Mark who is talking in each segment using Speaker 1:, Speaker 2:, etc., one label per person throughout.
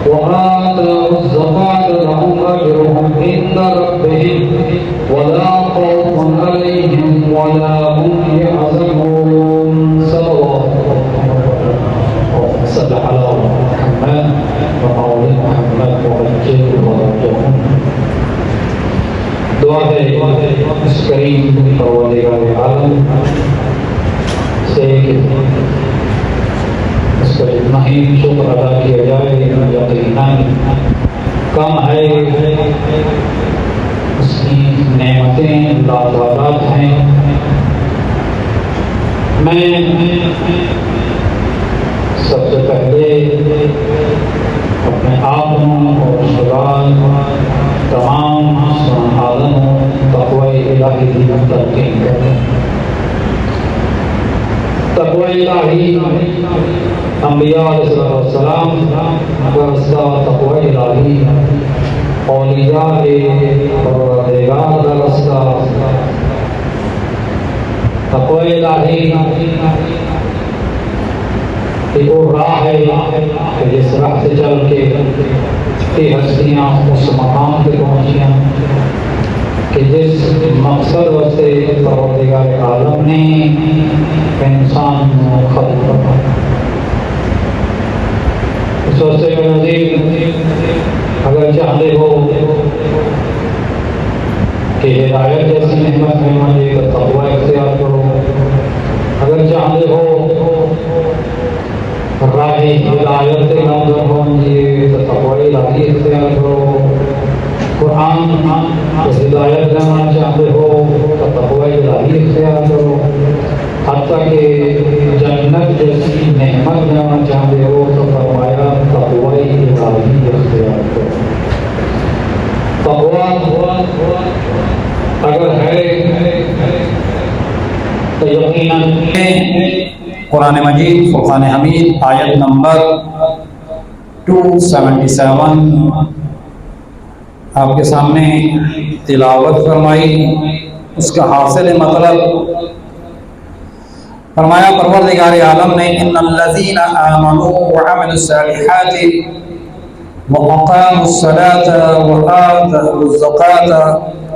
Speaker 1: وآتوا الزكاة لهم أجرهم عند ربهم ولا خوف عليهم ولا هم يحزنون صلى الله وسلم على محمد وآل محمد وعجل ورجهم. دعا ہے اس کریم پروردگار عالم سے اس کا اتنا ہی شکر ادا کیا جائے یقیناً کم ہے اس کی نعمتیں لاتعداد ہیں. میں سب سے پہلے اپنے آپ اور شغال تمام عالموں تقوی الہی کی تلقین کریں. تقوی الہی انبیاء علیہ السلام کا رستہ، تقوی الہی اولیاء پروردگار کا رستہ. تقوی الہی ایک وہ راہ ہے کہ جس راہ سے چل کے ہستیاں اس مقام پہ پہنچیاں کہ جس مقصد واسطے پروردگار عالم نے انسان کو خلق کرا. اس واسطے میں مزید اگر چاہتے ہو کہ ہدایت جیسی نعمت میں مجھے تقوی اختیار کرو، اگر چاہتے ہو راہ ہدایت سے نامزد ہونگے تو تقوی الہی اختیار کرو. قرآن کو ہدایت دینا چاہتے ہو تو تقوی الہی اختیار کرو. حتیٰ کہ جنت جیسی نعمت دینا چاہتے ہو تو فرمایا تقوی الہی اختیار کرو. تقوی اگر ہے تو یقیناً
Speaker 2: قرآن مجید فرقان حمید آیت نمبر 277 آپ کے سامنے تلاوت فرمائی. اس کا حاصل مطلب فرمایا پروردگار عالم نے ان الذین آمنوا وعملوا الصالحات وأقاموا الصلاة وآتوا الزکاة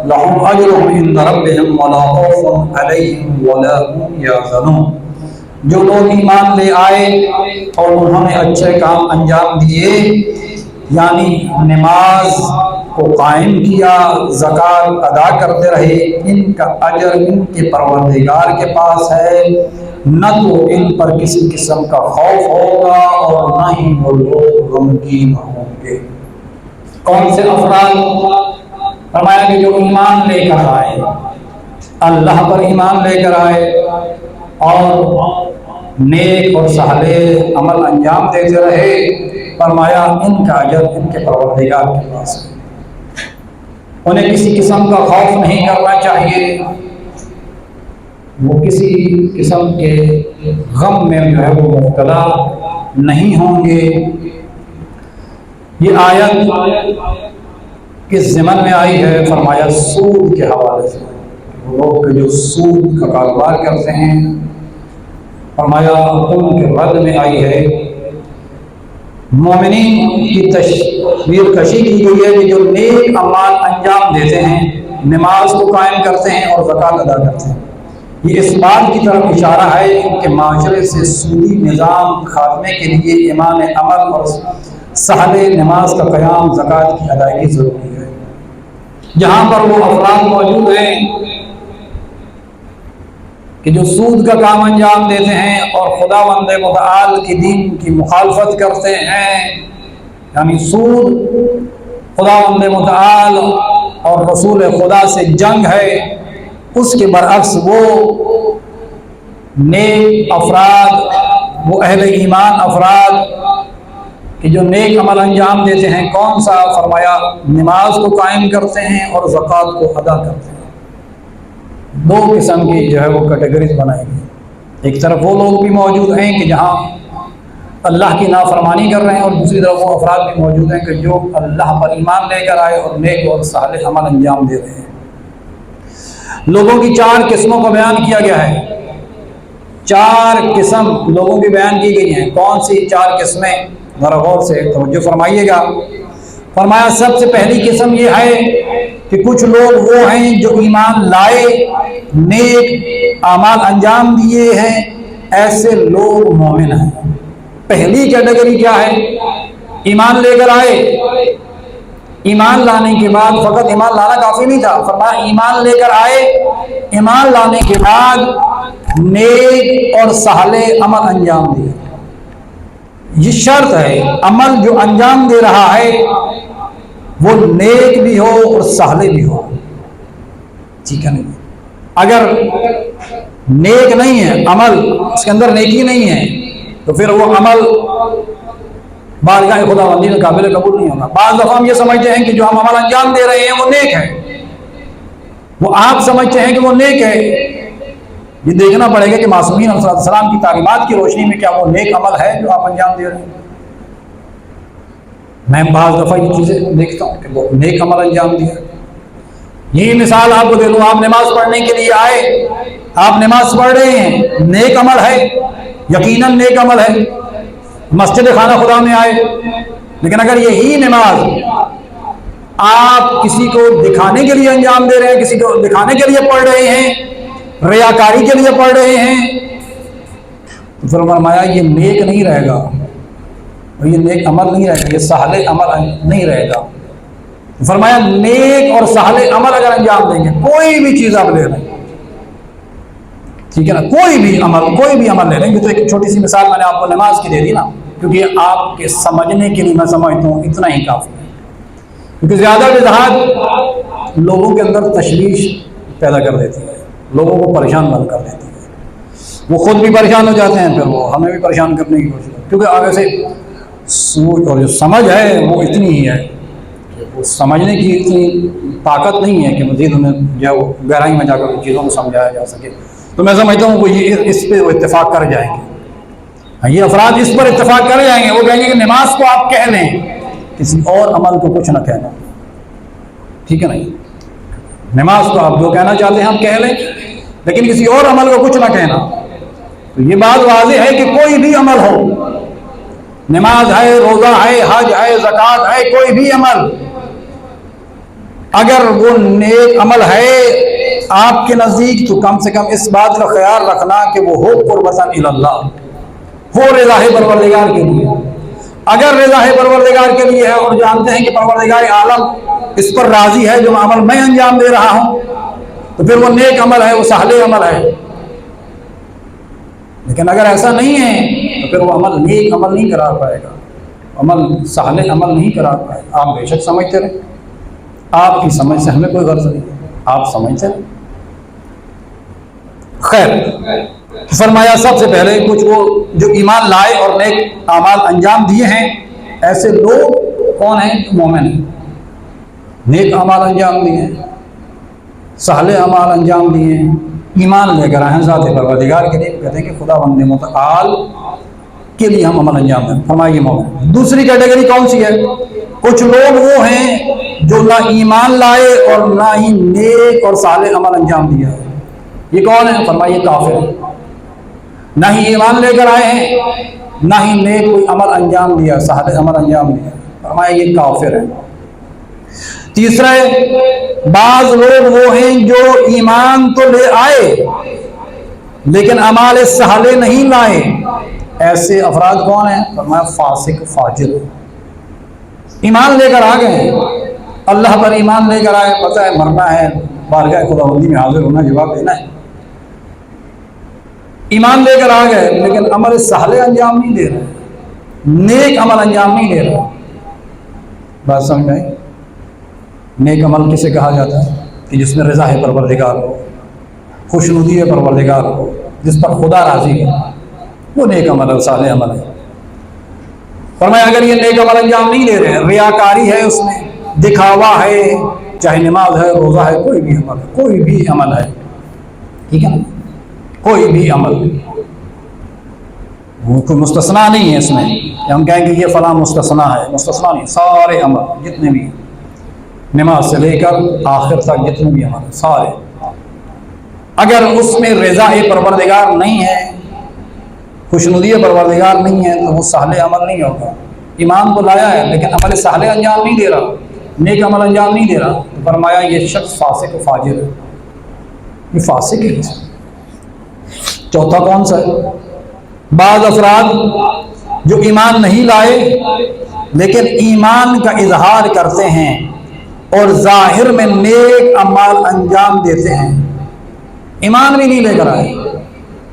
Speaker 2: لهم أجرهم عند ربهم ولا خوف عليهم ولا هم يحزنون. جو لوگ ایمان لے آئے اور انہوں نے اچھے کام انجام دیے، یعنی نماز کو قائم کیا، زکوٰۃ ادا کرتے رہے، ان کا اجر ان کے پروردگار کے پاس ہے، نہ تو ان پر کسی قسم کا خوف ہوگا اور نہ ہی وہ لوگ غمگین ہوں گے. کون سے افراد؟ فرمایا کہ جو ایمان لے کر آئے، اللہ پر ایمان لے کر آئے اور نیک اور صالح عمل انجام دیتے رہے. فرمایا ان کا اجر ان کے پروردگار کے پاس ہے. انہیں کسی قسم کا خوف نہیں کرنا چاہیے، وہ کسی قسم کے غم میں جو ہے وہ مبتلا نہیں ہوں گے. یہ آیت کس ضمن میں آئی ہے؟ فرمایا سود کے حوالے سے. وہ لوگ جو سود کا کاروبار کرتے ہیں، فرمایا ان کے رد میں آئی ہے. مومنین کی تصویر کشی کی گئی ہے کہ جو نیک اعمال انجام دیتے ہیں، نماز کو قائم کرتے ہیں اور زکوٰۃ ادا کرتے ہیں. یہ اس بات کی طرف اشارہ ہے کہ معاشرے سے سودی نظام خاتمے کے لیے ایمان عمل اور صالح نماز کا قیام، زکوٰۃ کی ادائیگی ضروری ہے. جہاں پر وہ افراد موجود ہیں کہ جو سود کا کام انجام دیتے ہیں اور خداوند متعال کی دین کی مخالفت کرتے ہیں، یعنی سود خداوند متعال اور رسول خدا سے جنگ ہے، اس کے برعکس وہ نیک افراد، وہ اہل ایمان افراد کہ جو نیک عمل انجام دیتے ہیں، کون سا؟ فرمایا نماز کو قائم کرتے ہیں اور زکوٰۃ کو ادا کرتے ہیں. دو قسم کی جو ہے وہ کیٹیگریز بنائی گئی. ایک طرف وہ لوگ بھی موجود ہیں کہ جہاں اللہ کی نافرمانی کر رہے ہیں، اور دوسری طرف وہ افراد بھی موجود ہیں کہ جو اللہ پر ایمان لے کر آئے اور نیک اور صالح عمل انجام دے رہے ہیں. لوگوں کی 4 قسموں کو بیان کیا گیا ہے. 4 قسم لوگوں کی بیان کی گئی ہیں. کون سی 4 قسمیں؟ ذرا غور سے توجہ فرمائیے گا. فرمایا سب سے پہلی قسم یہ ہے کہ کچھ لوگ وہ ہیں جو ایمان لائے، نیک اعمال انجام دیے ہیں، ایسے لوگ مومن ہیں. پہلی کیٹیگری کیا ہے؟ ایمان لے کر آئے. ایمان لانے کے بعد فقط ایمان لانا کافی نہیں تھا، فرمایا ایمان لے کر آئے، ایمان لانے کے بعد نیک اور صالح عمل انجام دیے. یہ شرط ہے، عمل جو انجام دے رہا ہے وہ نیک بھی ہو اور صالح بھی ہو. ٹھیک ہے نہیں؟ اگر نیک نہیں ہے عمل، اس کے اندر نیکی نہیں ہے، تو پھر وہ عمل بارگاہ خدا بندی میں قابل قبول نہیں ہوگا. بعض دفعہ ہم یہ سمجھتے ہیں کہ جو ہم عمل انجام دے رہے ہیں وہ نیک ہے، وہ آپ سمجھتے ہیں کہ وہ نیک ہے. یہ دیکھنا پڑے گا کہ معصومین علیہ السلام کی تعلیمات کی روشنی میں کیا وہ نیک عمل ہے جو آپ انجام دے رہے ہیں. میں بعض دفعہ یہ چیزیں دیکھتا ہوں کہ وہ نیک عمل انجام دیا. یہی مثال آپ کو دے دوں، آپ نماز پڑھنے کے لیے آئے، آپ نماز پڑھ رہے ہیں، نیک عمل ہے، یقیناً نیک عمل ہے. مسجد خانہ خدا میں آئے، لیکن اگر یہی نماز آپ کسی کو دکھانے کے لیے انجام دے رہے ہیں، کسی کو دکھانے کے لیے پڑھ رہے ہیں، ریاکاری کے لیے پڑھ رہے ہیں، تو پھر فرمایا یہ نیک نہیں رہے گا، یہ نیک عمل نہیں رہے گا، یہ صالح عمل نہیں رہے گا. فرمایا نیک اور صالح عمل اگر انجام دیں گے، کوئی بھی چیز آپ لے لیں، ٹھیک ہے نا، کوئی بھی عمل لے لیں گے. تو ایک چھوٹی سی مثال میں نے آپ کو نماز کی دے دی نا، کیونکہ آپ کے سمجھنے کے لیے میں سمجھتا ہوں اتنا ہی کافی ہے. کیونکہ زیادہ وضاحت لوگوں کے اندر تشویش پیدا کر دیتی ہے، لوگوں کو پریشان بند کر دیتی ہے. وہ خود بھی پریشان ہو جاتے ہیں، پھر وہ ہمیں بھی پریشان کرنے کی کوشش کرتے ہیں. کیونکہ آگے سے سوچ اور جو سمجھ ہے وہ اتنی ہی ہے، وہ سمجھنے کی اتنی طاقت نہیں ہے کہ مزید ہمیں جو گہرائی میں جا کر چیزوں کو سمجھایا جا سکے. تو میں سمجھتا ہوں کہ یہ اس پہ وہ اتفاق کر جائیں گے، یہ افراد اس پر اتفاق کر جائیں گے. وہ کہیں گے کہ نماز کو آپ کہہ لیں، کسی اور عمل کو کچھ نہ کہنا. ٹھیک ہے نا؟ نماز کو آپ جو کہنا چاہتے ہیں ہم کہہ لیں، لیکن کسی اور عمل کو کچھ نہ کہنا. تو یہ بات واضح ہے کہ کوئی بھی عمل ہو، نماز ہے، روزہ ہے، حج ہے، زکوٰۃ ہے، کوئی بھی عمل اگر وہ نیک عمل ہے آپ کے نزدیک، تو کم سے کم اس بات کا خیال رکھنا کہ وہ ہو قربتاً الی اللہ، ہو رضا پروردگار کے لیے. اگر رضا پروردگار کے لیے ہے اور جانتے ہیں کہ پروردگار عالم اس پر راضی ہے جو عمل میں انجام دے رہا ہوں، تو پھر وہ نیک عمل ہے، وہ صالح عمل ہے. لیکن اگر ایسا نہیں ہے تو پھر وہ عمل نیک عمل نہیں قرار پائے گا، عمل صالح عمل نہیں قرار پائے گا. آپ بے شک سمجھتے رہیں، آپ کی سمجھ سے ہمیں کوئی غرض نہیں، آپ سمجھتے رہیں. خیر، فرمایا سب سے پہلے کچھ وہ جو ایمان لائے اور نیک اعمال انجام دیے ہیں، ایسے لوگ کون ہیں؟ مومن ہیں. نیک اعمال انجام دیے ہیں، صالح اعمال انجام دیے ہیں، ایمان لے کر آئے ذات پروردگار کے لیے. کہتے ہیں کہ خدا بند متعال کے لیے ہم عمل انجام دیں. فرمائیے مومن. دوسری کیٹیگری کون سی ہے؟ کچھ لوگ وہ ہیں جو نہ ایمان لائے اور نہ ہی نیک اور صالح عمل انجام دیا ہے. یہ کون ہے؟ فرمائیے کافر ہیں. نہ ہی ایمان لے کر آئے ہیں، نہ ہی نیک کوئی عمل انجام دیا، صالح عمل انجام دیا. فرمایا یہ کافر ہیں. تیسرا ہے، بعض لوگ وہ ہیں جو ایمان تو لے آئے لیکن اعمال صالح نہیں لائے. ایسے افراد کون ہیں؟ فرمایا فاسق فاجر. ایمان لے کر آ گئے، اللہ پر ایمان لے کر آئے، پتہ ہے مرنا ہے، بارگاہ خداوندی میں حاضر ہونا، جواب دینا ہے، ایمان لے کر آ گئے لیکن عمل صالح انجام نہیں دے رہے، نیک عمل انجام نہیں دے رہے. بات سمجھ میں آئی؟ نیک عمل کسے کہا جاتا ہے؟ کہ جس میں رضا ہے پروردگار ہو، خوشنودی ہے پروردگار ہو، جس پر خدا راضی ہے، وہ نیک عمل ہے، صالح عمل ہے. فرمایا اگر یہ نیک عمل انجام نہیں دے رہے ہیں، ریاکاری ہے، اس میں دکھاوا ہے، چاہے نماز ہے، روزہ ہے، کوئی بھی عمل ہے، کوئی بھی عمل ہے، ٹھیک ہے نا، کوئی بھی عمل، کوئی مستثنا نہیں ہے اس میں کہ ہم کہیں کہ یہ فلاں مستثنا ہے، مستثنا نہیں. سارے عمل جتنے بھی نماز سے لے کر آخر تک جتنے بھی عمل سارے، اگر اس میں رضا پروردگار نہیں ہے، خوشنودی پروردگار نہیں ہے، تو وہ صالح عمل نہیں ہوگا. ایمان تو لایا ہے لیکن عمل صالح انجام نہیں دے رہا، نیک عمل انجام نہیں دے رہا، تو فرمایا یہ شخص فاسق و فاجر ہے، یہ فاسق ہے۔ چوتھا کون سا ہے؟ بعض افراد جو ایمان نہیں لائے لیکن ایمان کا اظہار کرتے ہیں اور ظاہر میں نیک اعمال انجام دیتے ہیں، ایمان بھی نہیں لے کر آئے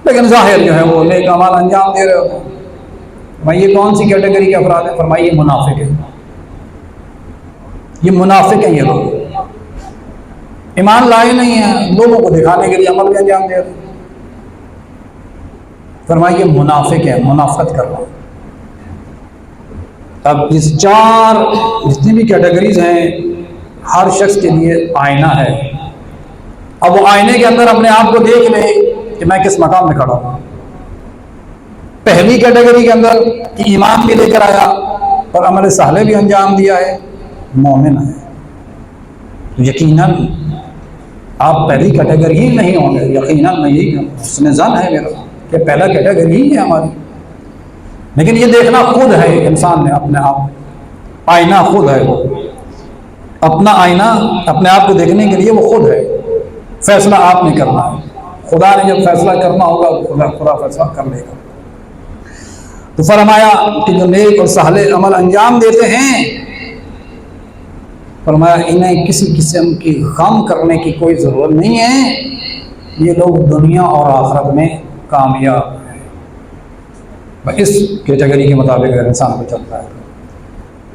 Speaker 2: لیکن ظاہر جو ہے وہ نیک اعمال انجام دے رہے ہوتے ہیں۔ میں یہ کون سی کیٹیگری کے افراد ہیں؟ فرمائی یہ منافق ہے، یہ منافق ہیں، یہ لوگ ایمان لائے نہیں ہیں، لوگوں کو دکھانے کے لیے عمل بھی انجام دے رہے ہیں۔ فرمائی یہ منافق ہے، منافقت کر رہا ہے۔ اب اس چار جتنی بھی کیٹیگریز ہیں ہر شخص کے لیے آئینہ ہے، اب وہ آئینے کے اندر اپنے آپ کو دیکھ لے کہ میں کس مقام میں کھڑا ہوں۔ پہلی کیٹیگری کے اندر کہ ایمان بھی لے کر آیا اور عمل صالح بھی انجام دیا ہے، مومن ہے، تو یقیناً آپ پہلی کیٹیگری ہی نہیں ہوں گے، یقیناً میں یہی حسن ظن ہے میرا کہ پہلا کیٹیگری ہی ہے ہماری۔ لیکن یہ دیکھنا خود ہے انسان نے اپنے آپ، آئینہ خود ہے، وہ اپنا آئینہ اپنے آپ کو دیکھنے کے لیے وہ خود ہے، فیصلہ آپ نے کرنا ہے۔ خدا نے جب فیصلہ کرنا ہوگا خدا فیصلہ کر لے گا۔ تو فرمایا کہ جو نیک اور صالح عمل انجام دیتے ہیں، فرمایا انہیں کسی قسم کی غم کرنے کی کوئی ضرورت نہیں ہے، یہ لوگ دنیا اور آخرت میں کامیاب ہیں۔ اس کیٹیگری کے مطابق اگر انسان کو چلتا ہے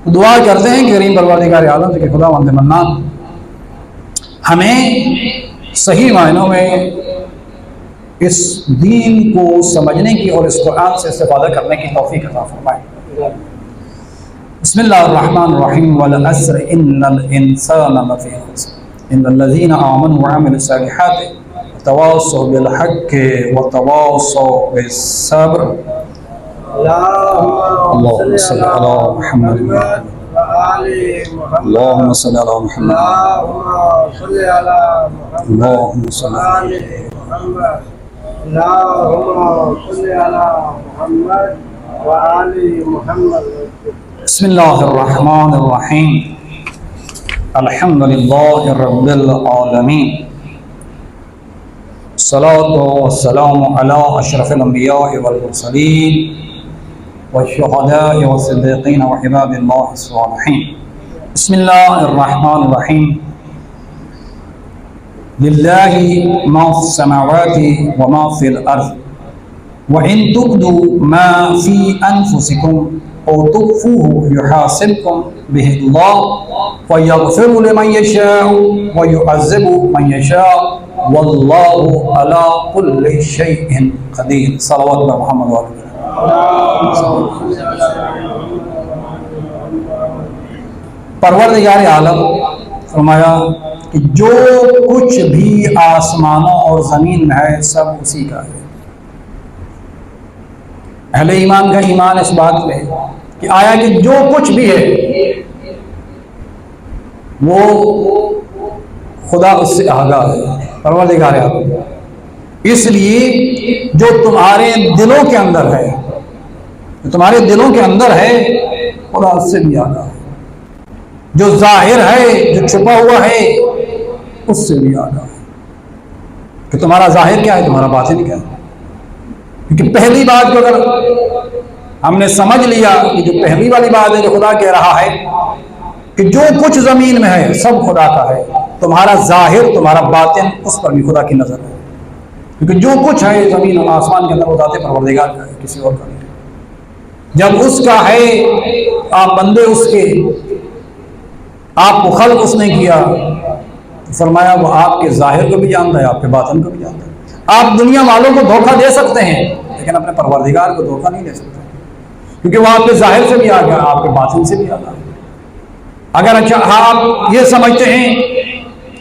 Speaker 2: تو دعا کرتے ہیں کہ کریم پروردگار عالم سے کہ خدا وند منان ہمیں صحیح معنوں میں اس دین کو سمجھنے کی اور اس قرآن سے استفادہ کرنے کی توفیق عطا فرمائے۔ بسم اللہ الرحمن الرحیم والعصر ان الانسان لفی خسر ان الذین آمنوا وعملوا الصالحات وتواصوا بالحق وتواصوا بالصبر۔ اللهم صل على محمد اللهم صل على محمد اللهم صل على محمد
Speaker 3: اللهم صل على محمد وآل محمد۔
Speaker 2: بسم اللہ الرحمن الرحیم الحمد للہ رب العالمین الصلاة والسلام علی اشرف الانبیاء والمرسلین والشہداء والصدیقین وعباد اللہ الصالحین۔ بسم اللہ الرحمن الرحیم للہ ما فی السماوات وما فی الارض وَإِن تُبْدُوا مَا فِي أَنفُسِكُمْ أَوْ تُخْفُوهُ يُحَاسِبْكُم بِهِ اللَّهُ وَيَغْفِرُ لِمَن يَشَاءُ وَيُعَذِّبُ مَن يَشَاءُ وَاللَّهُ عَلَى كُلِّ شَيْءٍ قَدِيرٌ۔ صلوات بر محمد وعلى پروردگار عالم فرمایا کہ جو کچھ بھی آسمانوں اور زمین میں ہے سب اسی کا ہے۔ اہل ایمان کا ایمان اس بات پہ کہ آیا کہ جو کچھ بھی ہے وہ خدا اس سے آگاہ ہے، پروردگار عالم۔ اس لیے جو تمہارے دلوں کے اندر ہے، جو تمہارے دلوں کے اندر ہے خدا اس سے بھی آگاہ ہے، جو ظاہر ہے جو چھپا ہوا ہے اس سے بھی آگاہ ہے کہ تمہارا ظاہر کیا ہے، تمہارا باطن کیا ہے۔ کیونکہ پہلی بات کو اگر ہم نے سمجھ لیا کہ جو پہلی والی بات ہے جو خدا کہہ رہا ہے کہ جو کچھ زمین میں ہے سب خدا کا ہے، تمہارا ظاہر تمہارا باطن اس پر بھی خدا کی نظر ہے، کیونکہ جو کچھ ہے زمین اور آسمان کے اندر وہ ذات پروردگار کا ہے، کسی اور کا نہیں۔ جب اس کا ہے آپ بندے اس کے، آپ کو خلق اس نے کیا، فرمایا وہ آپ کے ظاہر کو بھی جانتا ہے، آپ کے باطن کو بھی جانتا ہے۔ آپ دنیا والوں کو دھوکہ دے سکتے ہیں لیکن اپنے پروردگار کو دھوکہ نہیں دے سکتے، کیونکہ وہ آپ کے ظاہر سے بھی آگاہ ہے، آپ کے باطن سے بھی آگاہ ہے۔ اگر اچھا آپ یہ سمجھتے ہیں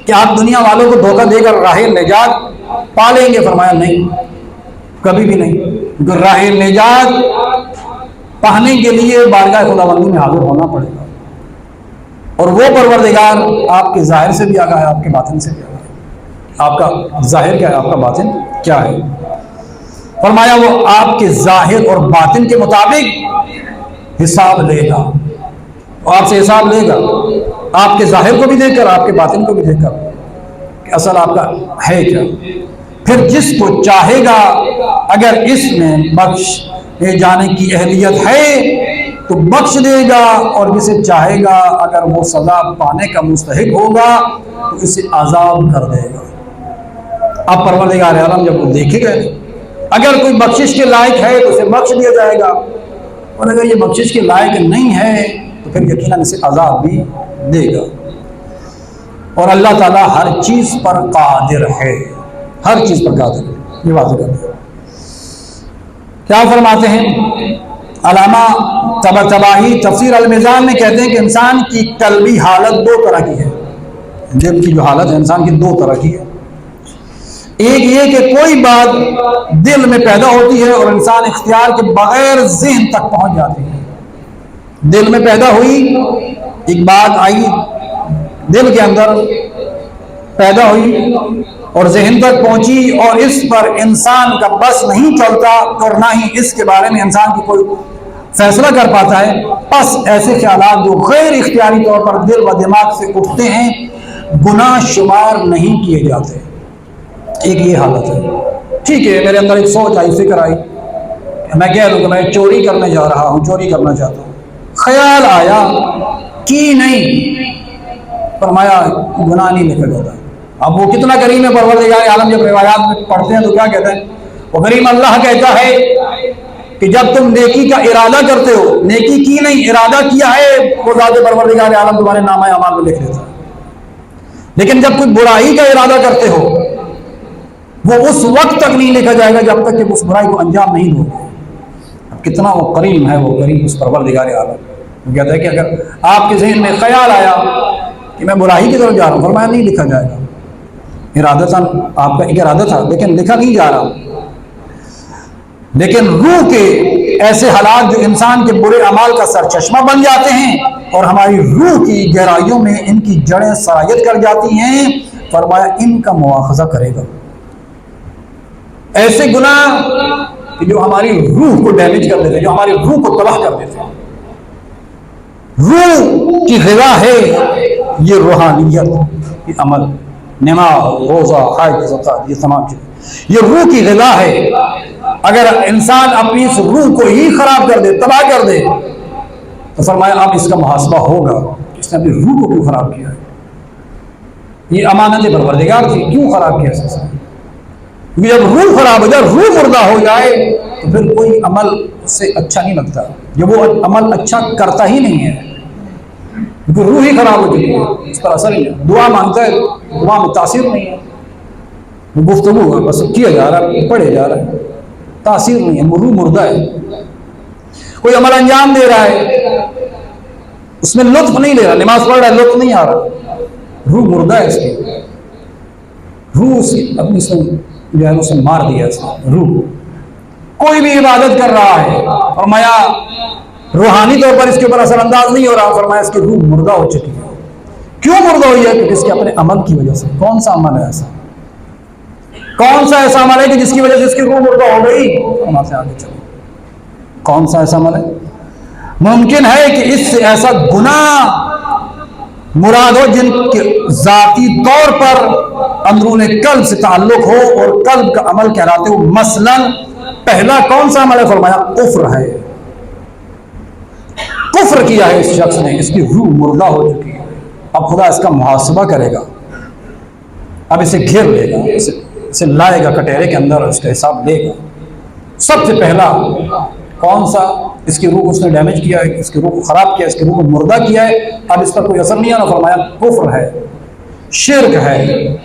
Speaker 2: کہ آپ دنیا والوں کو دھوکہ دے کر راہ نجات پا لیں گے، فرمایا نہیں، کبھی بھی نہیں، کیونکہ راہ نجات پانے کے لیے بارگاہ خداوندی میں حاضر ہونا پڑے گا، اور وہ پروردگار آپ کے ظاہر سے بھی آگاہ ہے، آپ کے باطن سے بھی آگاہ ہے۔ آپ کا ظاہر کیا ہے، آپ کا باطن کیا ہے؟ فرمایا وہ آپ کے ظاہر اور باطن کے مطابق حساب لے گا، آپ سے حساب لے گا، آپ کے ظاہر کو بھی دیکھ کر، آپ کے باطن کو بھی دیکھ کر کہ اصل آپ کا ہے کیا۔ پھر جس کو چاہے گا اگر اس میں بخش جانے کی اہلیت ہے تو بخش دے گا، اور جسے چاہے گا اگر وہ سزا پانے کا مستحق ہوگا تو اسے عذاب کر دے گا۔ اب پروردگار عالم جب وہ دیکھے گا، اگر کوئی بخشش کے لائق ہے تو اسے بخش دیا جائے گا، اور اگر یہ بخشش کے لائق نہیں ہے تو پھر یقیناً اسے عذاب بھی دے گا۔ اور اللہ تعالیٰ ہر چیز پر قادر ہے، ہر چیز پر قادر ہے، یہ واضح کرتے ہیں۔ کیا فرماتے ہیں علامہ طباطبائی تفسیر المیزان میں کہتے ہیں کہ انسان کی قلبی حالت دو طرح کی ہے، دل کی جو حالت ہے انسان کی دو طرح کی ہے۔ ایک یہ کہ کوئی بات دل میں پیدا ہوتی ہے اور انسان اختیار کے بغیر ذہن تک پہنچ جاتی ہے۔ دل میں پیدا ہوئی ایک بات، آئی دل کے اندر پیدا ہوئی اور ذہن تک پہنچی، اور اس پر انسان کا بس نہیں چلتا اور نہ ہی اس کے بارے میں انسان کی کوئی فیصلہ کر پاتا ہے، بس ایسے خیالات جو غیر اختیاری طور پر دل و دماغ سے اٹھتے ہیں گناہ شمار نہیں کیے جاتے۔ ایک یہ حالت ہے، ٹھیک ہے میرے اندر ایک سوچ آئی، فکر آئی، میں کہہ دوں کہ میں چوری کرنے جا رہا ہوں، چوری کرنا چاہتا ہوں، خیال آیا کی نہیں، فرمایا گناہ نہیں لکھا جاتا۔ اب وہ کتنا کریم ہے پروردگار عالم، جب روایات میں پڑھتے ہیں تو کیا کہتے ہیں؟ وہ کریم اللہ کہتا ہے کہ جب تم نیکی کا ارادہ کرتے ہو، نیکی کی نہیں ارادہ کیا ہے، وہ ذات پروردگار عالم تمہارے نامہ اعمال میں لکھ لیتا ہے۔ لیکن جب کوئی برائی کا ارادہ کرتے ہو وہ اس وقت تک نہیں لکھا جائے گا جب تک کہ اس برائی کو انجام نہیں دو۔ اب کتنا وہ کریم ہے، وہ کریم اس پروردگار عالم۔ وہ کہتا ہے کہ اگر آپ کے ذہن میں خیال آیا کہ میں برائی کی طرف جا رہا ہوں، فرمایا نہیں لکھا جائے گا، ارادتاً آپ کا ایک ارادہ تھا لیکن لکھا نہیں جا رہا۔ لیکن روح کے ایسے حالات جو انسان کے برے اعمال کا سرچشمہ بن جاتے ہیں اور ہماری روح کی گہرائیوں میں ان کی جڑیں سرایت کر جاتی ہیں، فرمایا ان کا مواخذہ کرے گا۔ ایسے گناہ جو ہماری روح کو ڈیمیج کر دیتے ہیں، جو ہماری روح کو تباہ کر دیتے ہیں۔ روح کی غذا ہے یہ روحانیت، یہ عمل، نماز، روزہ، حج، زکات، یہ تمام چیز یہ روح کی غذا ہے۔ اگر انسان اپنی اس روح کو ہی خراب کر دے، تباہ کر دے، تو فرمایا اب اس کا محاسبہ ہوگا، اس نے اپنی روح کو کیوں خراب کیا ہے۔ یہ امانت پروردگار تھی، کیوں خراب کیا اس نے؟ جب روح خراب ہو جائے، روح مردہ ہو جائے تو پھر کوئی عمل اس سے اچھا نہیں لگتا، جب وہ عمل اچھا کرتا ہی نہیں ہے کیونکہ روح ہی خراب ہو چکی ہے، اس پر اثر نہیں ہے۔ دعا مانگتا ہے، دعا میں تاثیر نہیں ہے، گفتگو ہے بس کیا جا رہا ہے، پڑھے جا رہا ہے، تاثیر نہیں ہے، روح مردہ ہے۔ کوئی عمل انجام دے رہا ہے، اس میں لطف نہیں لے رہا، نماز پڑھ رہا ہے لطف نہیں آ رہا، روح مردہ ہے اس کی، روح اس کی اپنی اس نے جو ہے اسے مار دیا اس نے روح۔ کوئی بھی عبادت کر رہا ہے، فرمایا روحانی طور پر اس کے اوپر اثر انداز نہیں ہو رہا، فرمایا اس کی روح مردہ ہو چکی ہے۔ کیوں مردہ ہوئی ہے؟ کیونکہ اس کے اپنے عمل کی وجہ سے۔ کون سا عمل ہے ایسا؟ کون سا ایسا عمل ہے کہ جس کی وجہ سے اس کی روح مردہ ہو گئی؟ وہاں سے آگے چلو، کون سا ایسا عمل ہے؟ ممکن ہے کہ اس سے ایسا گناہ مراد ہو جن کے ذاتی طور پر اندرون قلب سے تعلق ہو اور قلب کا عمل کہلاتے ہو۔ مثلا پہلا کون سا عمل ہے؟ فرمایا کفر ہے، کفر کیا ہے اس شخص نے، اس کی روح مردہ ہو چکی ہے۔ اب خدا اس کا محاسبہ کرے گا، اب اسے گھیر لے گا، اسے لائے گا کٹہرے کے اندر، اس کا حساب لے گا۔ سب سے پہلا کون سا؟ اس کی روح اس نے ڈیمیج کیا ہے، اس کی روح کو خراب کیا ہے، اس کی روح کو مردہ کیا ہے، اب اس پر کوئی اثر نہیں آ رہا، فرمایا کفر ہے، شرک ہے،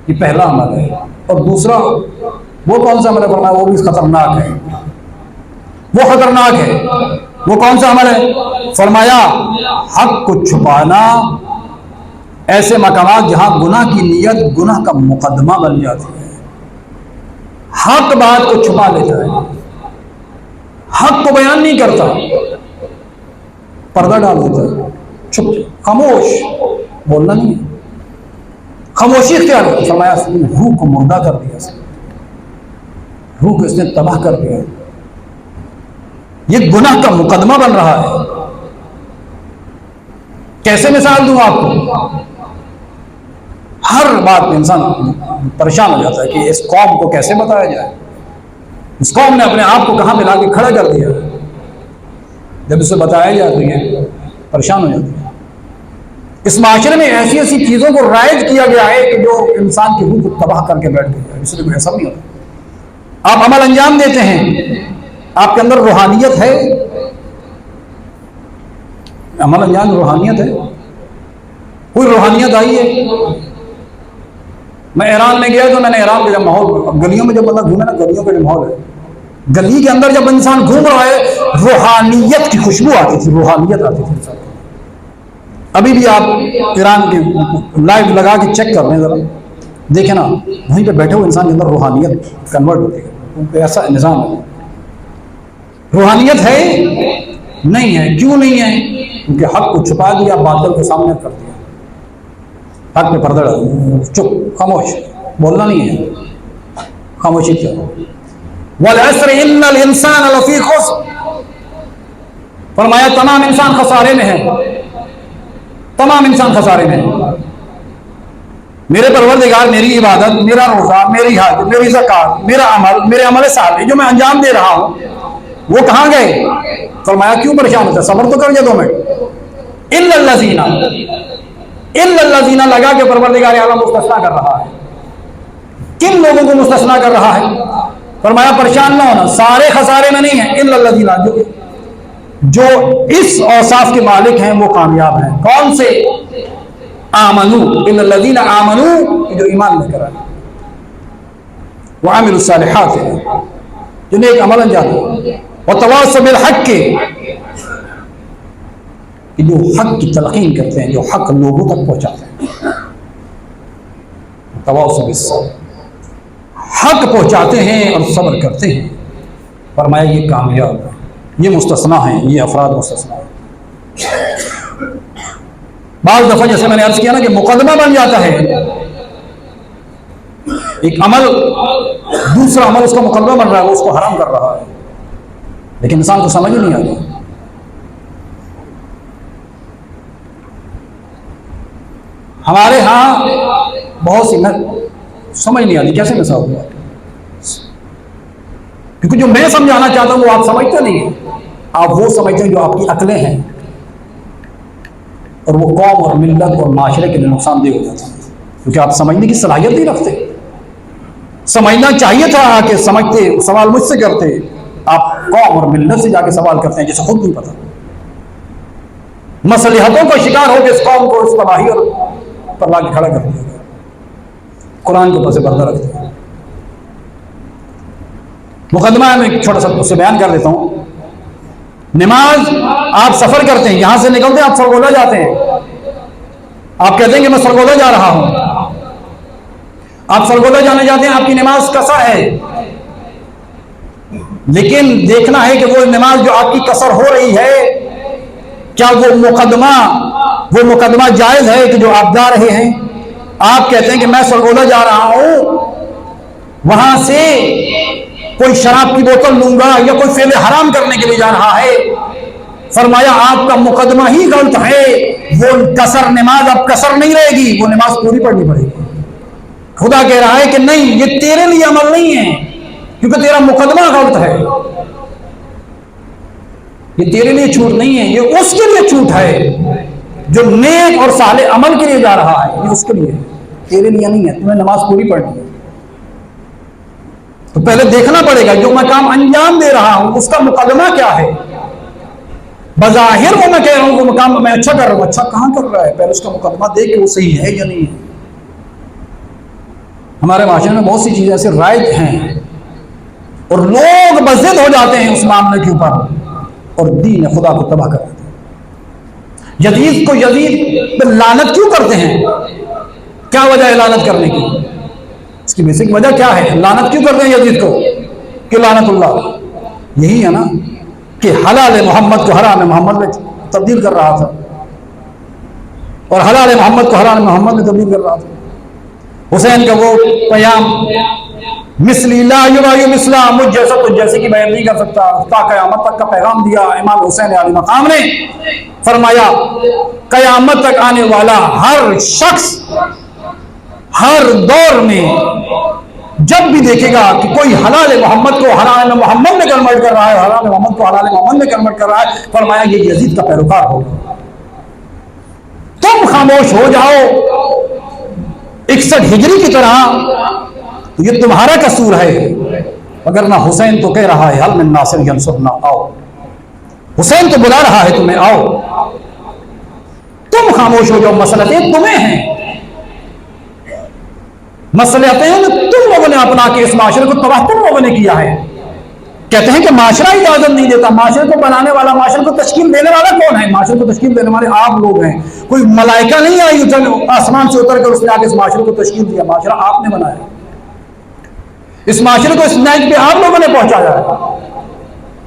Speaker 2: یہ پہلا عمل ہے۔ اور دوسرا وہ کون سا عمل ہے؟ فرمایا وہ بھی خطرناک ہے، وہ خطرناک ہے۔ وہ کون سا عمل ہے؟ فرمایا حق کو چھپانا، ایسے مقامات جہاں گناہ کی نیت گناہ کا مقدمہ بن جاتی ہے، حق بات کو چھپا لیتا ہے، حق کو بیان نہیں کرتا، پردہ ڈال دیتا ہے، چھپ خاموش، بولنا نہیں ہے، خاموشی اختیار کرتا۔ فرمایا اس نے روح کو مردہ کر دیا، روح کو اس نے تباہ کر دیا۔ یہ گناہ کا مقدمہ بن رہا ہے. کیسے مثال دوں آپ کو؟ ہر بات میں انسان پریشان ہو جاتا ہے کہ اس قوم کو کیسے بتایا جائے. اس قوم نے اپنے آپ کو کہاں پہ لا کے کھڑا کر دیا. جب اسے بتایا جائے تو یہ پریشان ہو جاتی ہے. اس معاشرے میں ایسی ایسی چیزوں کو رائج کیا گیا ہے کہ جو انسان کی روح کو تباہ کر کے بیٹھ گئی ہے. اس لیے کوئی ایسا نہیں ہوتا. آپ عمل انجام دیتے ہیں, آپ کے اندر روحانیت ہے, عمل انجام روحانیت ہے, کوئی روحانیت آئی ہے. میں ایران میں گیا تو میں نے ایران کا جب ماحول, گلیوں میں جب بندہ گھومے نا, گلیوں کا جو ماحول ہے, گلی کے اندر جب انسان گھوم رہا ہے روحانیت کی خوشبو آتی تھی, روحانیت آتی تھی انسان. ابھی بھی آپ ایران کے لائیو لگا کے چیک کر رہے ہیں, ذرا دیکھیں نا, وہیں پہ بیٹھے ہوئے انسان کے اندر روحانیت کنورٹ ہوتی ہے. کیونکہ ایسا نظام ہے. روحانیت ہے نہیں ہے. کیوں نہیں ہے؟ کیونکہ حق کو چھپا دیا, باطل کو سامنے کر دیا. حق پہ پردہ ڈال, چپ, خاموش, بولنا نہیں ہے, خاموشی کیا. والعصر ان الانسان لفی خسر, فرمایا تمام انسان خسارے میں ہے, تمام انسان خسارے میں ہے. میرے پروردگار میری عبادت, میرا روزہ, میری حج, میری زکات, میرا عمل, میرے عمل صالح جو میں انجام دے رہا ہوں وہ کہاں گئے؟ فرمایا کیوں پریشان ہوتا ہے, صبر تو کر جا 2 منٹ. الا الذین لگا کے پروردگار عالم مستثنا کر رہا ہے. کن لوگوں کو مستثنا کر رہا ہے؟ فرمایا پریشان نہ ہونا, سارے خسارے میں نہیں ہیں. الا الذین, جو اس اوصاف کے مالک ہیں وہ کامیاب ہیں. کون سے؟ آمنو, الا الذین آمنو, جو ایمان لے کر آئے, وعملوا الصالحات, جو نیک عمل انجام دے, وتواصوا بالحق, جو حق کی تلقین کرتے ہیں, جو حق لوگوں تک پہنچاتے ہیں. تواصوا بالصبر, حق پہنچاتے ہیں اور صبر کرتے ہیں. فرمایا یہ کامیاب ہے. یہ مستثنا ہیں, یہ افراد مستثنا ہیں. بعض دفعہ جیسے میں نے عرض کیا نا کہ مقدمہ بن جاتا ہے, ایک عمل دوسرا عمل اس کا مقدمہ بن رہا ہے, وہ اس کو حرام کر رہا ہے, لیکن انسان کو سمجھ نہیں آتی. ہمارے ہاں بہت سی سمجھ نہیں آتی کیسے مثال ہوا, کیونکہ جو میں سمجھانا چاہتا ہوں وہ آپ سمجھتے نہیں ہیں. آپ وہ سمجھتے ہیں جو آپ کی عقلیں ہیں, اور وہ قوم اور ملت اور معاشرے کے لیے نقصان دہ ہو جاتا ہے, کیونکہ آپ سمجھنے کی صلاحیت نہیں رکھتے. سمجھنا چاہیے تھا کہ سمجھتے, سوال مجھ سے کرتے, آپ قوم اور ملت سے جا کے سوال کرتے ہیں جسے خود نہیں پتا. مصلحتوں کا شکار ہو کے اس قوم کو اس تباہی اور پر لا کے کھڑا کر دیا. قرآن کو پس پردہ رکھتے ہیں. مقدمہ میں ایک چھوٹا سا اس سے بیان کر دیتا ہوں. نماز, آپ سفر کرتے ہیں, یہاں سے نکلتے ہیں, آپ سرگودا جاتے ہیں, آپ کہتے ہیں کہ میں سرگودا جا رہا ہوں. آپ سرگودا جانے جاتے ہیں, آپ کی نماز قصر ہے, لیکن دیکھنا ہے کہ وہ نماز جو آپ کی قصر ہو رہی ہے, کیا وہ مقدمہ جائز ہے کہ جو آپ جا رہے ہیں. آپ کہتے ہیں کہ میں سرگودا جا رہا ہوں, وہاں سے کوئی شراب کی بوتل لوں گا یا کوئی فعل حرام کرنے کے لیے جا رہا ہے. فرمایا آپ کا مقدمہ ہی غلط ہے. وہ قصر نماز اب قصر نہیں رہے گی, وہ نماز پوری پڑھنی پڑے گی. خدا کہہ رہا ہے کہ نہیں, یہ تیرے لیے عمل نہیں ہے, کیونکہ تیرا مقدمہ غلط ہے. یہ تیرے لیے چھوٹ نہیں ہے, یہ اس کے لیے چھوٹ ہے جو نیک اور صالح عمل کے لیے جا رہا ہے. یہ اس کے لیے, تیرے لیے نہیں ہے. تمہیں نماز پوری پڑھنی ہے. تو پہلے دیکھنا پڑے گا جو میں کام انجام دے رہا ہوں اس کا مقدمہ کیا ہے. بظاہر وہ میں کہہ رہا ہوں وہ کام میں اچھا کر رہا ہوں, اچھا کہاں کر رہا ہے, پہلے اس کا مقدمہ دیکھ کہ وہ صحیح ہے یا نہیں ہے. ہمارے معاشرے میں بہت سی چیزیں ایسے رائج ہیں اور لوگ بضد ہو جاتے ہیں اس معاملے کے اوپر, اور دین خدا کو تباہ کر دیتے ہیں. یزید کو یزید پہ لعنت کیوں کرتے ہیں؟ کیا وجہ ہے لعنت کرنے کی؟ اس کی بیسک وجہ کیا ہے؟ لعنت کیوں کرتے ہیں یزید کو کہ لعنت اللہ؟ یہی ہے نا کہ حلال محمد کو حرام محمد میں تبدیل کر رہا تھا, اور حلال محمد کو حرام محمد میں تبدیل کر رہا تھا. حسین کا وہ پیام مثلی لا یبائی مثلا، مجھ جیسا تو جیسے کی بیعت نہیں کر سکتا، تا قیامت تک کا پیغام دیا امام حسین علیہ مقام نے۔ فرمایا قیامت تک آنے والا ہر شخص ہر دور میں جب بھی دیکھے گا کہ کوئی حلال محمد کو حرام محمد میں کنورٹ کر رہا ہے، حرام محمد کو حلال محمد میں کنورٹ کر رہا ہے، فرمایا یہ یزید کا پیروکار ہوگا۔ تم خاموش ہو جاؤ 61 ہجری کی طرح، تو یہ تمہارا قصور ہے، اگر نہ حسین تو کہہ رہا ہے حل من ناصر ینصرنا، آؤ حسین تو بلا رہا ہے تمہیں، آؤ تم خاموش ہو جاؤ، مسئلتیں تمہیں ہیں، مسئلتیں تم لوگوں نے اپنا کے اس معاشرے کو تباہ تم لوگوں نے کیا ہے۔ کہتے ہیں کہ معاشرہ اجازت نہیں دیتا، معاشرے کو بنانے والا، معاشرے کو تشکیل دینے والا کون ہے؟ معاشرے کو تشکیل دینے والے آپ لوگ ہیں، کوئی ملائکہ نہیں آئی آسمان سے اتر کر اس نے آ کے اس معاشرے کو تشکیل دیا، معاشرہ آپ نے بنایا، اس معاشرے کو اس نیک پہ آپ لوگوں نے پہنچایا ہے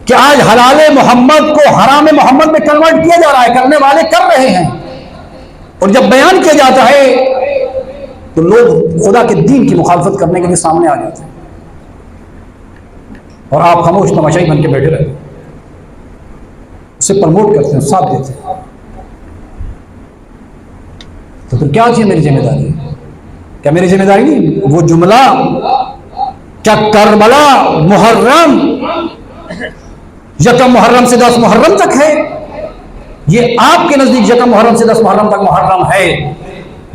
Speaker 2: کہ آج حلال محمد کو حرام محمد میں کنورٹ کیا جا رہا ہے، کرنے والے کر رہے ہیں، اور جب بیان کیا جاتا ہے تو لوگ خدا کے دین کی مخالفت کرنے کے لیے سامنے آ جاتے ہیں، اور آپ خاموش تماشائی بن کے بیٹھے رہتے ہیں، اسے پروموٹ کرتے ہیں، ساتھ دیتے ہیں، تو پھر کیا چاہیے میری ذمہ داری؟ کیا میری ذمہ داری نہیں؟ وہ جملہ کیا کربلا محرم یکم محرم سے 10 محرم تک ہے؟ یہ آپ کے نزدیک یکم محرم سے 10 محرم تک محرم ہے،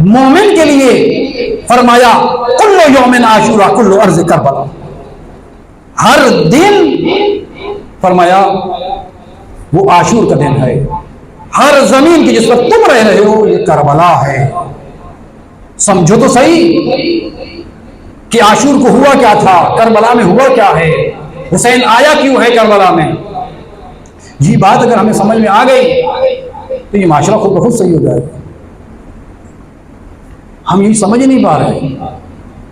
Speaker 2: مومن کے لیے فرمایا کل یوم عاشورا کل ارض کربلا، ہر دن فرمایا وہ عاشور کا دن ہے، ہر زمین کی جس پر تم رہ رہے ہو یہ کربلا ہے۔ سمجھو تو صحیح کہ عاشور کو ہوا کیا تھا، کربلا میں ہوا کیا ہے، حسین آیا کیوں ہے کربلا میں۔ یہ بات اگر ہمیں سمجھ میں آ گئی تو یہ معاشرہ خود بخود صحیح ہو جائے گا۔ ہم یہ سمجھ نہیں پا رہے،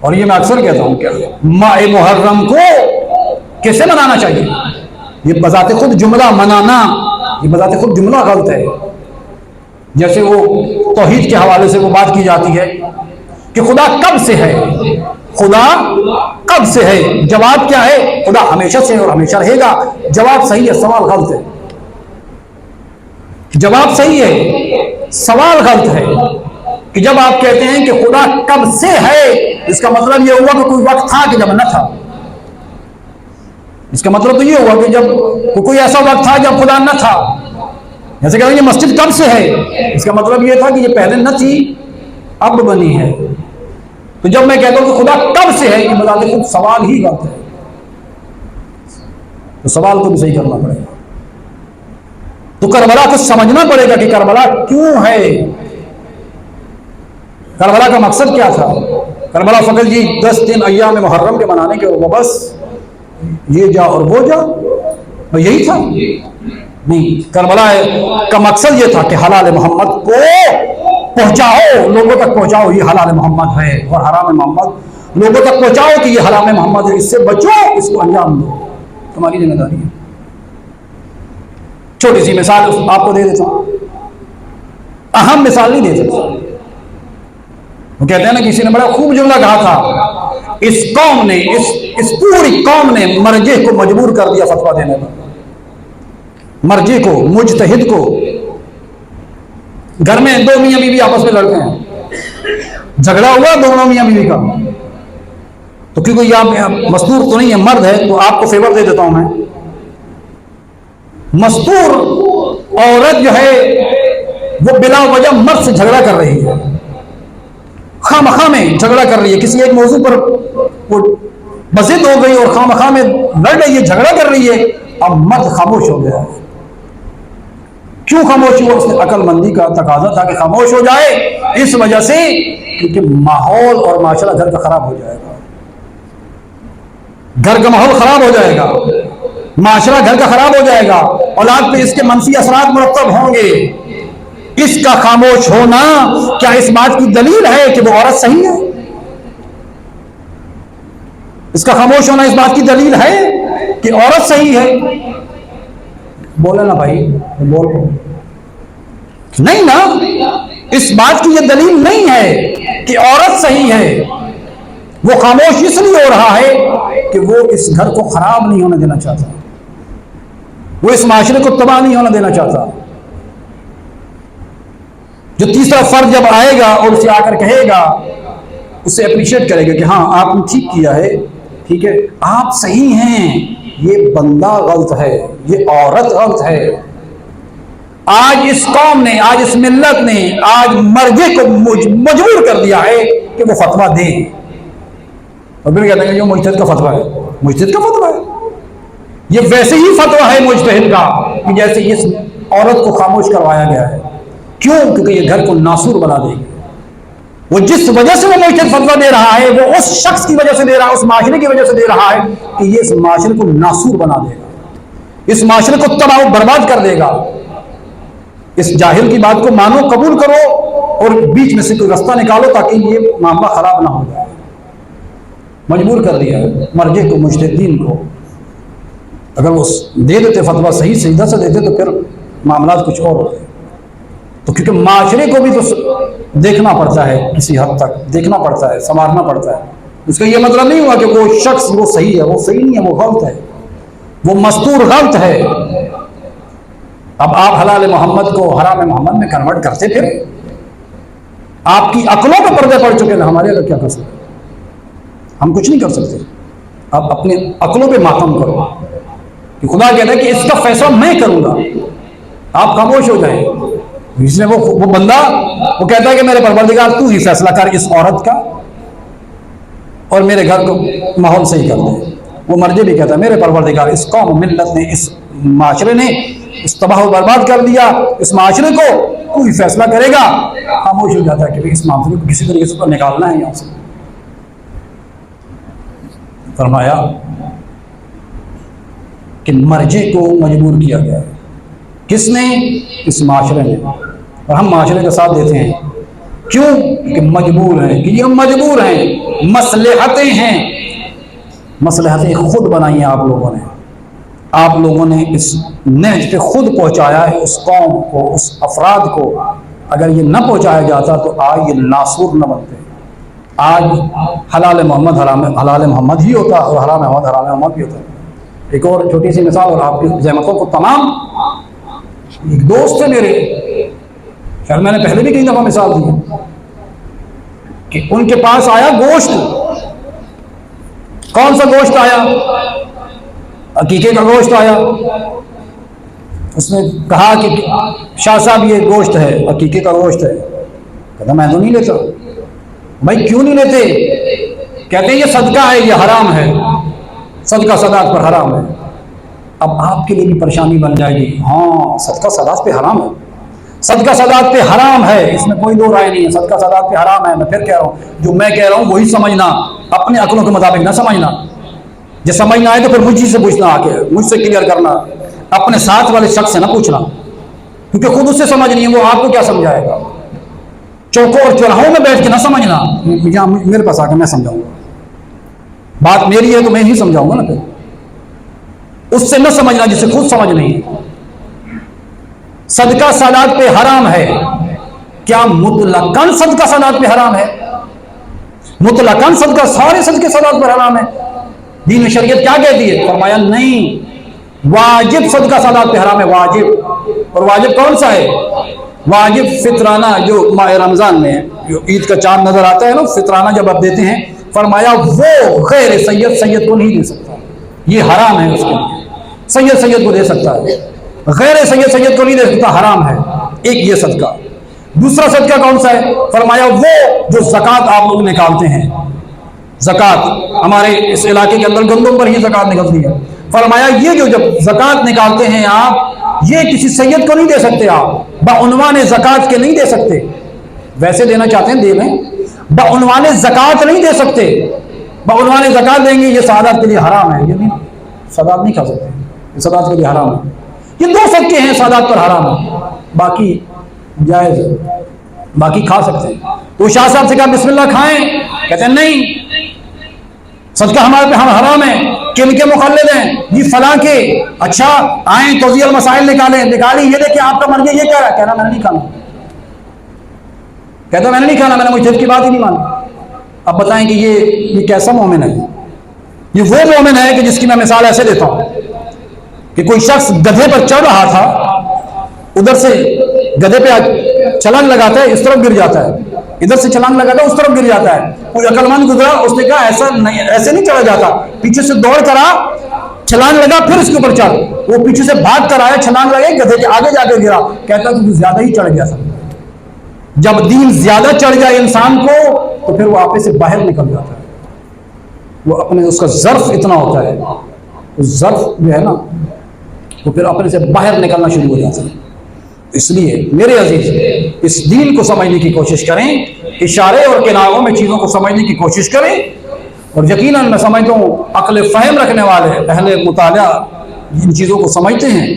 Speaker 2: اور یہ میں اکثر کہتا ہوں کیا ماہ محرم کو کیسے منانا چاہیے؟ یہ بذات خود جملہ منانا، یہ بذات خود جملہ غلط ہے۔ جیسے وہ توحید کے حوالے سے وہ بات کی جاتی ہے کہ خدا کب سے ہے، خدا کب سے ہے، جواب کیا ہے؟ خدا ہمیشہ سے اور ہمیشہ رہے گا۔ جواب صحیح ہے، سوال غلط ہے۔ جواب صحیح ہے، سوال غلط ہے کہ جب آپ کہتے ہیں کہ خدا کب سے ہے، اس کا مطلب یہ ہوا کہ کوئی وقت تھا کہ جب نہ تھا۔ اس کا مطلب تو یہ ہوا کہ جب کوئی ایسا وقت تھا جب خدا نہ تھا۔ جیسے کہتے ہیں یہ مسجد کب سے ہے، اس کا مطلب یہ تھا کہ یہ پہلے نہ تھی اب بنی ہے۔ تو جب میں کہتا ہوں کہ خدا کب سے ہے، یہ بذات خود سوال ہی غلط ہے، تو سوال کو بھی صحیح کرنا پڑے گا۔ تو کربلا کو سمجھنا پڑے گا کہ کربلا کیوں ہے، کربلا کا مقصد کیا تھا۔ کربلا فقط جی 10 دن ایام محرم کے منانے کے وہ بس یہ جا اور وہ جا، یہی تھا؟ نہیں، کربلا کا مقصد یہ تھا کہ حلال محمد کو پہنچاؤ، لوگوں تک پہنچاؤ یہ حلال محمد ہے، اور حرام محمد لوگوں تک پہنچاؤ کہ یہ حرام محمد ہے، اس سے بچو، اس کو انجام دو، تمہاری ذمہ داری ہے۔ چھوٹی سی مثال آپ کو دے دیتا ہوں، اہم مثال نہیں دے سکتا۔ وہ کہتے ہیں نا، کسی نے بڑا خوب جملہ کہا تھا، اس قوم نے، اس پوری قوم نے مرجع کو مجبور کر دیا فتویٰ دینے پر۔ مرجع کو، مجتہد کو، گھر میں 2 میاں بیوی آپس میں لڑتے ہیں، جھگڑا ہوا دونوں میاں بیوی کا، تو کیونکہ یہ مستور تو نہیں ہے، مرد ہے، تو آپ کو فیور دے دیتا ہوں میں۔ مستور عورت جو ہے وہ بلا وجہ مرد سے جھگڑا کر رہی ہے، خواہ مخواہ میں جھگڑا کر رہی ہے، کسی ایک موضوع پر وہ بضد ہو گئی اور خواہ مخواہ میں لڑ رہی ہے، جھگڑا کر رہی ہے۔ اب مرد خاموش ہو گیا ہے۔ کیوں خاموش ہوا؟ اس نے عقل مندی کا تقاضا تھا کہ خاموش ہو جائے، اس وجہ سے کیونکہ ماحول اور معاشرہ گھر کا خراب ہو جائے گا، گھر کا ماحول خراب ہو جائے گا، معاشرہ گھر کا خراب ہو جائے گا، اولاد پہ اس کے منفی اثرات مرتب ہوں گے۔ اس کا خاموش ہونا کیا اس بات کی دلیل ہے کہ وہ عورت صحیح ہے؟ اس کا خاموش ہونا اس بات کی دلیل ہے کہ عورت صحیح ہے؟ بولے نا بھائی، بول نہیں نا، اس بات کی یہ دلیل نہیں ہے کہ عورت صحیح ہے۔ وہ خاموش اس لیے ہو رہا ہے کہ وہ اس گھر کو خراب نہیں ہونے دینا چاہتا، وہ اس معاشرے کو تباہ نہیں ہونے دینا چاہتا۔ جو تیسرا فرد جب آئے گا اور اسے آ کر کہے گا، اسے اپریشیٹ کرے گا کہ ہاں آپ نے ٹھیک کیا ہے، ٹھیک ہے، آپ صحیح ہیں، یہ بندہ غلط ہے، یہ عورت غلط ہے۔ آج اس قوم نے، آج اس ملت نے، آج مرجے کو مجبور کر دیا ہے کہ وہ فتویٰ دے، اور پھر کہتے ہیں کہ جو مجتہد کا فتویٰ ہے، مجتہد کا فتویٰ ہے، یہ ویسے ہی فتویٰ ہے مجتہد کا کہ جیسے اس عورت کو خاموش کروایا گیا ہے۔ کیوں؟ کیونکہ یہ گھر کو ناسور بنا دے گی۔ وہ جس وجہ سے وہ مجتہد فتویٰ دے رہا ہے، وہ اس شخص کی وجہ سے دے رہا ہے، اس معاشرے کی وجہ سے دے رہا ہے کہ یہ اس معاشرے کو ناسور بنا دے گا، اس معاشرے کو تباہ و برباد کر دے گا۔ اس جاہل کی بات کو مانو، قبول کرو، اور بیچ میں سے کوئی راستہ نکالو تاکہ یہ معاملہ خراب نہ ہو جائے۔ مجبور کر دیا مرجے کو، مجتہدین کو۔ اگر وہ دے دیتے فتویٰ صحیح سیدھا سے دیتے تو پھر معاملات کچھ اور ہوتے۔ تو کیونکہ معاشرے کو بھی تو دیکھنا پڑتا ہے، کسی حد تک دیکھنا پڑتا ہے، سنوارنا پڑتا ہے۔ اس کا یہ مطلب نہیں ہوا کہ وہ شخص وہ صحیح ہے، وہ صحیح نہیں ہے، وہ غلط ہے، وہ مستور غلط ہے۔ اب آپ حلال محمد کو حرام محمد میں کنورٹ کرتے پھر آپ کی عقلوں پہ پردے پڑ چکے ہیں، ہمارے اگر کیا کر سکتے، ہم کچھ نہیں کر سکتے۔ آپ اپنے عقلوں پہ ماتم کرو کہ خدا کہتا ہے کہ اس کا فیصلہ میں کروں گا، آپ خاموش ہو جائیں۔ اس لیے وہ بندہ وہ کہتا ہے کہ میرے پروردگار تو ہی فیصلہ کر اس عورت کا، اور میرے گھر کو ماحول صحیح کر دے۔ وہ مرجے بھی کہتا ہے میرے پروردگار اس قوم ملت نے، اس معاشرے نے اس تباہ و برباد کر دیا، اس معاشرے کو تو ہی فیصلہ کرے گا۔ خاموش ہو جاتا ہے کہ اس معاملے کو کسی طریقے سے نکالنا ہے یہاں سے۔ فرمایا کہ مرجے کو مجبور کیا گیا ہے، کس نے؟ اس معاشرے نے، اور ہم معاشرے کا ساتھ دیتے ہیں۔ کیوں؟ کہ مجبور ہیں، کہ یہ مجبور ہیں، مصلحتیں ہیں، مصلحتیں خود بنائی ہیں آپ لوگوں نے، آپ لوگوں نے اس نہج پہ خود پہنچایا ہے اس قوم کو، اس افراد کو۔ اگر یہ نہ پہنچایا جاتا تو آج یہ ناسور نہ بنتے، آج حلال محمد حلال محمد ہی ہوتا، اور حرام محمد حرام محمد بھی ہوتا۔ ایک اور چھوٹی سی مثال، اور آپ کی زحمتوں کو تمام۔ ایک دوست تھے میرے، شاید میں نے پہلے بھی کئی دفعہ مثال دی کہ ان کے پاس آیا گوشت۔ کون سا گوشت آیا؟ عقیقے کا گوشت آیا۔ اس نے کہا کہ شاہ صاحب یہ گوشت ہے، عقیقے کا گوشت ہے۔ کہتا میں تو نہیں لیتا۔ بھائی کیوں نہیں لیتے؟ کہتے ہیں یہ صدقہ ہے، یہ حرام ہے، صدقہ صدقات پر حرام ہے۔ اب آپ کے لیے بھی پریشانی بن جائے گی، ہاں صدقہ صدقات پہ حرام ہے، صدقہ صدقات پہ حرام ہے، اس میں کوئی دو رائے نہیں ہے، صدقہ صدقات پہ حرام ہے۔ میں پھر کہہ رہا ہوں، جو میں کہہ رہا ہوں وہی سمجھنا، اپنے عقلوں کے مطابق نہ سمجھنا۔ جو سمجھنا ہے تو پھر مجھ سے پوچھنا، آ کے مجھ سے کلیئر کرنا، اپنے ساتھ والے شخص سے نہ پوچھنا، کیونکہ خود اس سے سمجھ نہیں ہے، وہ آپ کو کیا سمجھائے گا۔ چوکوں اور چوراہوں میں بیٹھ کے نہ سمجھنا، یہاں میرے پاس آ کے میں سمجھاؤں گا، بات میری ہے تو میں ہی سمجھاؤں گا نا۔ پھر اس سے نہ سمجھنا جسے خود سمجھ نہیں۔ صدقہ صدقات پہ حرام ہے، کیا مطلقاً صدقہ صدقات پہ حرام ہے؟ مطلقاً صدقہ سارے صدقے صدقات پر حرام ہے؟ دین شریعت کیا کہتی ہے؟ فرمایا نہیں، واجب صدقہ صدقات پہ حرام ہے، واجب۔ اور واجب کون سا ہے؟ واجب فطرانہ، جو ماہ رمضان میں جو عید کا چاند نظر آتا ہے نا، فطرانہ جب آپ دیتے ہیں، فرمایا وہ غیر سید کو نہیں دے سکتا، یہ حرام ہے اس کے لیے۔ سید کو دے سکتا ہے، غیر سید کو نہیں دے سکتا، حرام ہے۔ ایک یہ صدقہ۔ دوسرا صدقہ کون سا ہے؟ فرمایا وہ جو زکوٰۃ آپ لوگ نکالتے ہیں، زکوٰۃ ہمارے اس علاقے کے اندر گندم پر ہی زکوٰۃ نکلتی ہے۔ فرمایا یہ جو جب زکوٰۃ نکالتے ہیں آپ، یہ کسی سید کو نہیں دے سکتے، آپ بعنوان زکوٰۃ کے نہیں دے سکتے۔ ویسے دینا چاہتے ہیں دے لیں، بعنوان زکوٰۃ نہیں دے سکتے۔ بعنوان زکوٰۃ دیں گے، یہ سعادت کے لیے حرام ہے، یہ نہیں، سعادت نہیں کھا سکتے، یہ سعادت کے لیے حرام ہے۔ یہ دو صدقے ہیں سعادت پر حرام ہے، باقی جائز ہے، باقی کھا سکتے ہیں۔ تو شاہ صاحب سے کہا بسم اللہ کھائیں، کہتے ہیں نہیں، صدقہ ہمارے پہ حرام ہے۔ کن کے مقلد ہیں؟ جی فلاں کے۔ اچھا آئیں توضیح المسائل نکالی، یہ دیکھیں آپ کا مرجع یہ کہہ رہا ہے، کہنا میں نے نہیں کھانا، کہتا میں نے نہیں کھانا، میں نے مجتہد کی بات ہی نہیں مانی۔ اب بتائیں کہ یہ کیسا مومن ہے؟ یہ وہ مومن ہے کہ جس کی میں مثال ایسے دیتا ہوں کہ کوئی شخص گدھے پر چڑھ رہا تھا، ادھر سے گدھے پہ چھلانگ لگاتا ہے، اس طرف گر جاتا ہے، ادھر سے چھلانگ لگاتا ہے، اس طرف گر جاتا ہے. کوئی عقل مند گزرا، اس نے کہا ایسے نہیں چڑھا جاتا، پیچھے سے دوڑ کر آ، چھلانگ لگا، پھر اس کے اوپر چڑھ. وہ پیچھے سے بھاگ کر آیا، چھلانگ لگائی، گدھے کے آگے جا کے گرا. کہتا کہ تو زیادہ ہی چڑھ گیا تھا. جب دین زیادہ چڑھ جائے انسان کو تو پھر وہ آپے سے باہر نکل جاتا ہے. وہ اپنے اس کا ظرف اتنا ہوتا ہے، ظرف جو ہے نا وہ پھر اپنے سے باہر نکلنا شروع ہو جاتا ہے. اس لیے میرے عزیز اس دین کو سمجھنے کی کوشش کریں، اشارے اور کناروں میں چیزوں کو سمجھنے کی کوشش کریں. اور یقیناً میں سمجھتا ہوں عقل فہم رکھنے والے اہل مطالعہ ان چیزوں کو سمجھتے ہیں.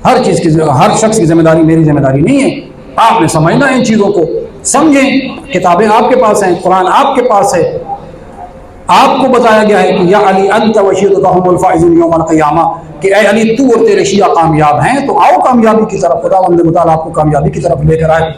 Speaker 2: ہر چیز کی، ہر شخص کی ذمہ داری میری ذمہ داری نہیں ہے. آپ نے سمجھنا ان چیزوں کو، سمجھیں. کتابیں آپ کے پاس ہیں، قرآن آپ کے پاس ہے. آپ کو بتایا گیا ہے کہ یا علی انت وشیعتهم الفائزون یوم القیامہ، کہ اے علی تو اور تیرے شیعہ کامیاب ہیں. تو آؤ کامیابی کی طرف، خداوند متعالی آپ کو کامیابی کی طرف لے کر آئے.